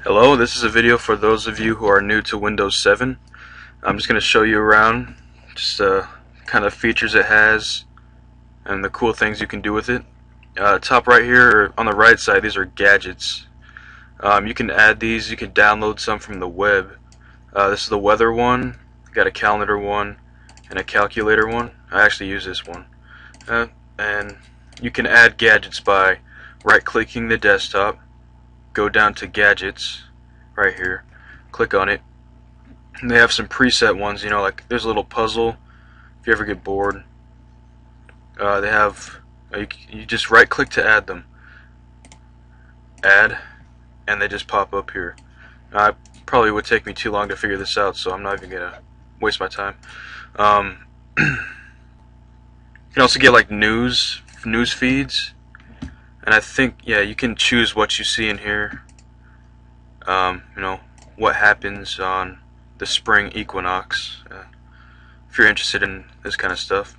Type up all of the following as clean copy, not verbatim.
Hello, this is a video for those of you who are new to Windows 7. I'm just going to show you around just kind of features it has and the cool things you can do with it. Top right here, or on the right side, these are gadgets. You can add these, you can download some from the web. This is the weather one, got a calendar one, and a calculator one. I actually use this one. And you can add gadgets by right-clicking the desktop, go down to gadgets right here, click on it, and they have some preset ones, like there's a little puzzle if you ever get bored. They have you just right click to add them, add, and they just pop up here. Probably would take me too long to figure this out, so I'm not even gonna waste my time. You can also get like news feeds, and I think, yeah, you can choose what you see in here. What happens on the spring equinox, if you're interested in this kind of stuff.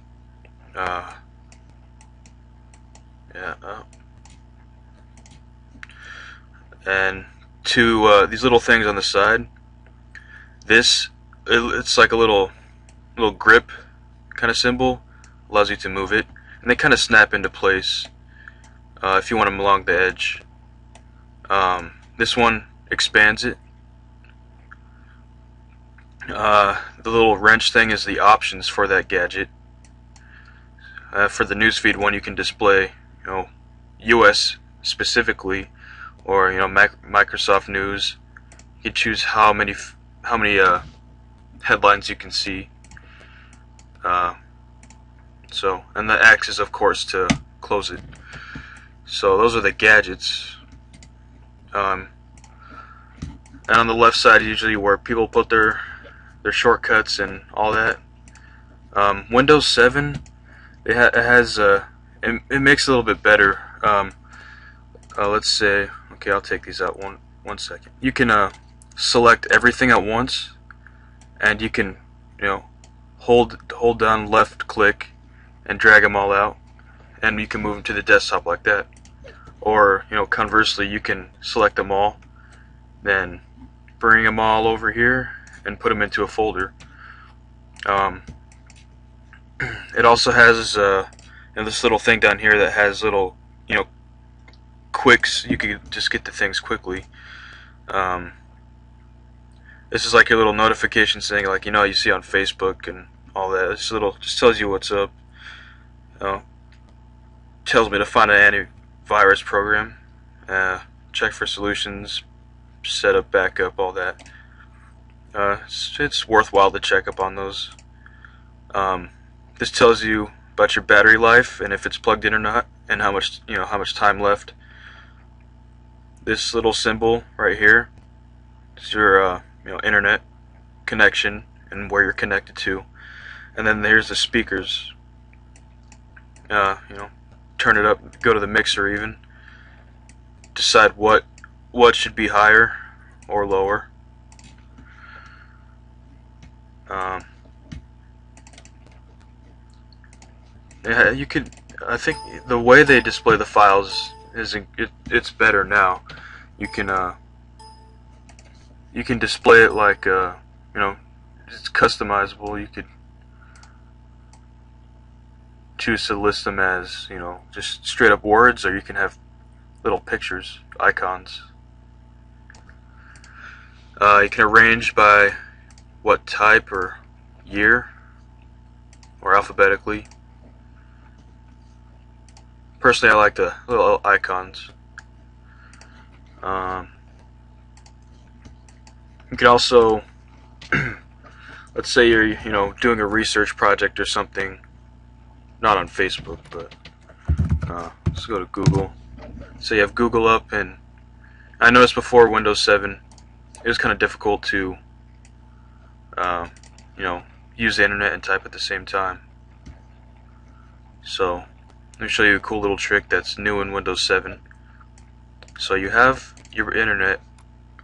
And these little things on the side, it's like a little grip kind of symbol, allows you to move it, and they kind of snap into place if you want them along the edge. This one expands it. The little wrench thing is the options for that gadget. For the newsfeed one, you can display, US specifically, or Microsoft News. You can choose how many headlines you can see. And the X is, of course, to close it. So those are the gadgets. And on the left side, usually where people put their shortcuts and all that. Windows 7, it makes it a little bit better. Let's say, okay, I'll take these out one second. You can select everything at once, and you can hold down left click and drag them all out, and you can move them to the desktop like that. Or conversely, you can select them all, then bring them all over here and put them into a folder. It also has this little thing down here that has little quicks. You can just get to things quickly. This is like your little notification saying, like, you see on Facebook and all that. This just tells you what's up. Tells me to find an antivirus program, check for solutions, set up backup, all that. It's worthwhile to check up on those. This tells you about your battery life and if it's plugged in or not, and how much time left. This little symbol right here is your internet connection and where you're connected to. And then there's the speakers. Turn it up, go to the mixer even. Decide what should be higher or lower. Yeah, you could. I think the way they display the files it's better now. You can display it like it's customizable. You could choose to list them as just straight up words, or you can have little pictures, icons. You can arrange by what type or year, or alphabetically. Personally, I like the little icons. You can also, let's say you're doing a research project or something, not on Facebook, but let's go to Google. So you have Google up, and I noticed before Windows 7 it was kind of difficult to use the internet and type at the same time. So let me show you a cool little trick that's new in Windows 7. So you have your internet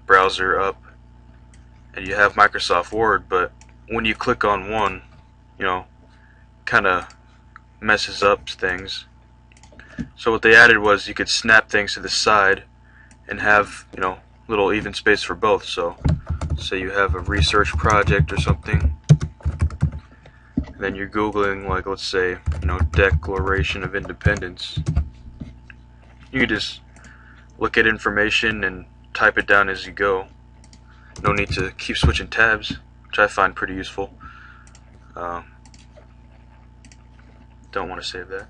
browser up, and you have Microsoft Word, but when you click on one, kind of messes up things. So what they added was you could snap things to the side and have little even space for both. So say you have a research project or something, and then you're googling, like, let's say, Declaration of Independence. You can just look at information and type it down as you go. No need to keep switching tabs, which I find pretty useful. Don't want to save that.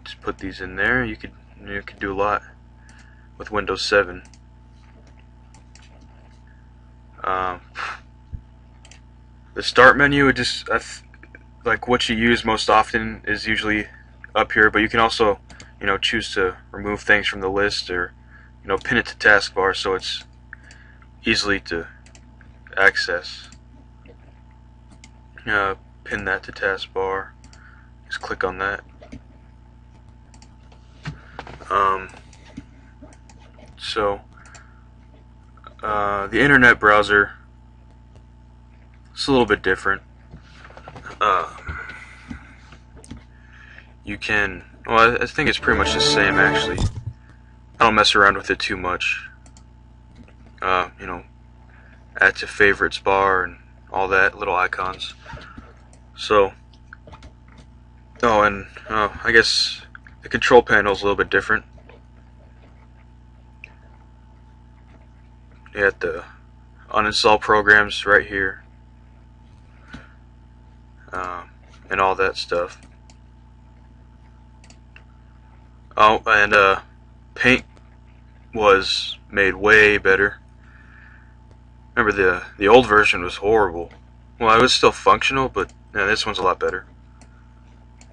Just put these in there. You could do a lot with Windows 7. The start menu, like what you use most often is usually up here, but you can also choose to remove things from the list, or pin it to taskbar so it's easily to access. Pin that to taskbar. Just click on that. The internet browser, it's a little bit different. You can, well, I think it's pretty much the same actually. I don't mess around with it too much. Add to favorites bar and all that, little icons. So, I guess the control panel is a little bit different. You have the uninstall programs right here, and all that stuff. Oh, and Paint was made way better. Remember the old version was horrible. Well, it was still functional, but this one's a lot better.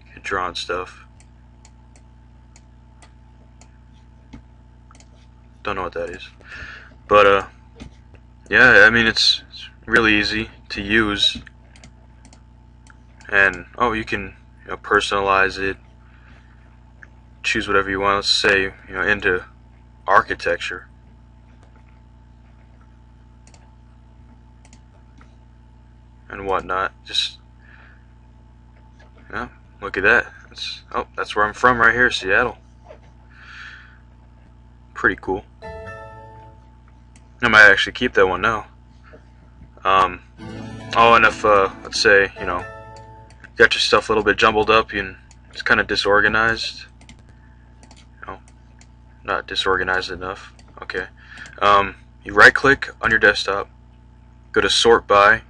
You can draw on stuff. Don't know what that is. But yeah, I mean it's really easy to use, and you can personalize it, choose whatever you want. Let's say into architecture. And whatnot. Just look at that. That's where I'm from right here, Seattle. Pretty cool. I might actually keep that one now. And if let's say you got your stuff a little bit jumbled up and it's kind of disorganized, not disorganized enough. Okay. You right click on your desktop, go to sort by,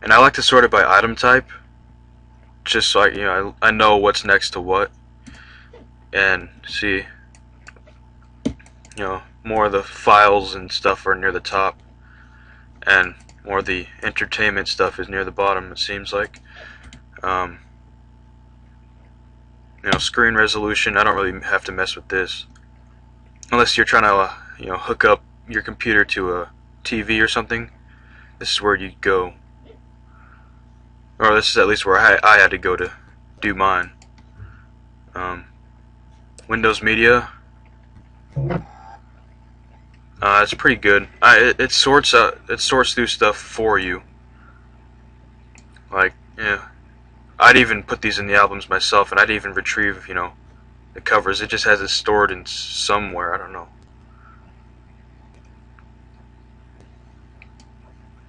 and I like to sort it by item type, just so I know what's next to what, and see more of the files and stuff are near the top, and more of the entertainment stuff is near the bottom, it seems like. Screen resolution, I don't really have to mess with this unless you're trying to hook up your computer to a TV or something. This is where you go, or this is at least where I had to go to do mine. Windows Media, it's pretty good. It sorts through stuff for you. Like, I'd even put these in the albums myself, and I'd even retrieve the covers. It just has it stored in somewhere, I don't know.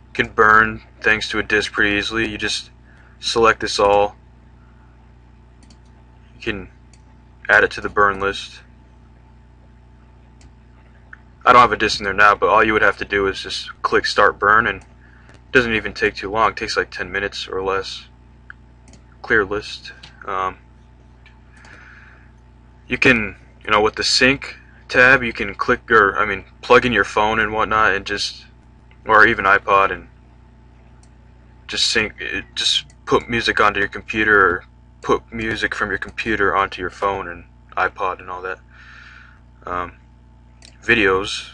You can burn things to a disk pretty easily. You just select this all. You can add it to the burn list. I don't have a disk in there now, but all you would have to do is just click start burn, and it doesn't even take too long. It takes like 10 minutes or less. Clear list. You can, with the sync tab, you can click, or plug in your phone and whatnot, and or even iPod, and just put music onto your computer, or put music from your computer onto your phone and iPod and all that. Videos.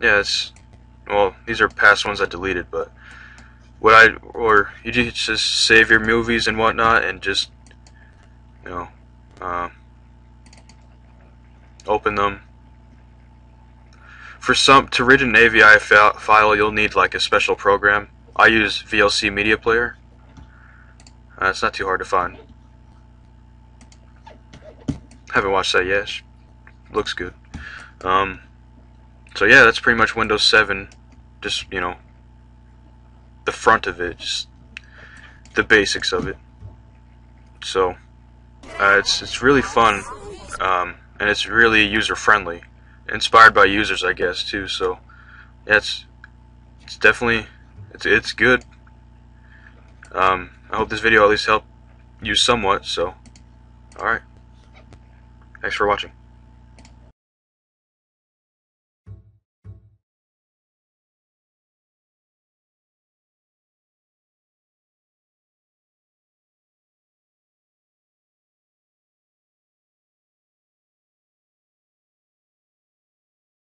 Yeah, these are past ones I deleted, but or you just save your movies and whatnot, and just open them. To read an AVI file, you'll need like a special program. I use VLC Media Player. It's not too hard to find. Haven't watched that yet. Looks good. So yeah, that's pretty much Windows 7. Just, you know, the front of it, just the basics of it. So it's really fun, and it's really user friendly, inspired by users, I guess, too. So yeah, it's definitely it's good. I hope this video at least helped you somewhat. So, all right, thanks for watching.